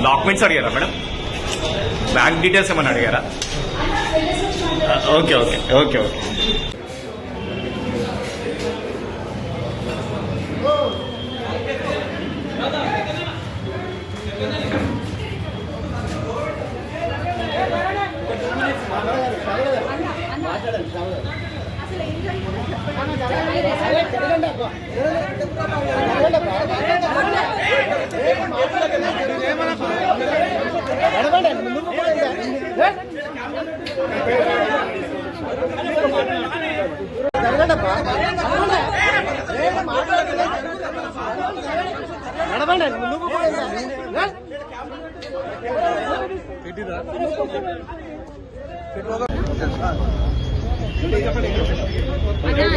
Documents అడిగారా madam? Bank details ఏమైనా అడిగారా? Okay okay okay okay.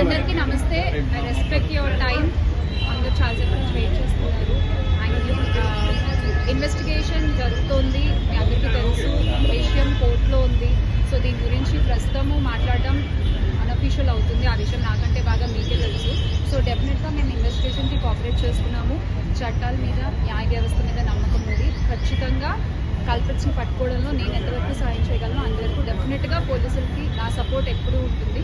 అందరికీ నమస్తే. I respect your time. అందరూ చాలాసేపు నుంచి వెయిట్ చేస్తున్నారు. ఇన్వెస్టిగేషన్ జరుగుతోంది, మీ అందరికీ తెలుసు. విషయం కోర్టులో ఉంది. సో దీని గురించి ప్రస్తుతము మాట్లాడడం అన్అఫీషియల్ అవుతుంది. ఆ విషయం నాకంటే బాగా మీకే తెలుసు. సో డెఫినెట్గా మేము ఇన్వెస్టిగేషన్కి కోఆపరేట్ చేస్తున్నాము. చట్టాల మీద, న్యాయ వ్యవస్థ మీద నమ్మకం ఉంది. ఖచ్చితంగా కల్పిట్స్ని పట్టుకోవడంలో నేను ఎంతవరకు సాయం చేయగలను అంతవరకు డెఫినెట్గా పోలీసులకి నా సపోర్ట్ ఎప్పుడూ ఉంటుంది.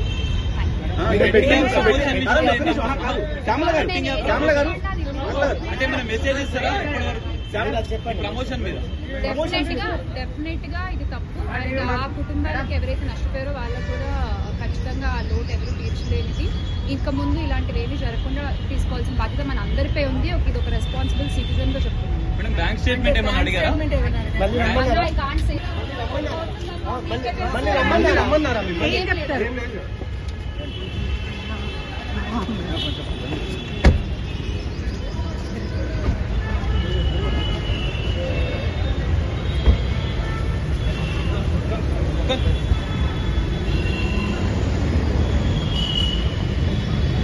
డెఫినెట్ గా ఇది తప్పు. అండ్ ఆ కుటుంబాలకు ఎవరైతే నష్టపోయారో వాళ్ళకు కూడా ఖచ్చితంగా ఆ లోటు ఎవరు తీర్చలేనిది. ఇంకా ముందు ఇలాంటివి ఏమీ జరగకుండా తీసుకోవాల్సిన బాధ్యత మన అందరిపై ఉంది. ఇది ఒక రెస్పాన్సిబుల్ సిటిజన్ గా చెప్తున్నాను. బ్యాంక్ స్టేట్మెంట్ ఏమైనా అడిగారా? Good.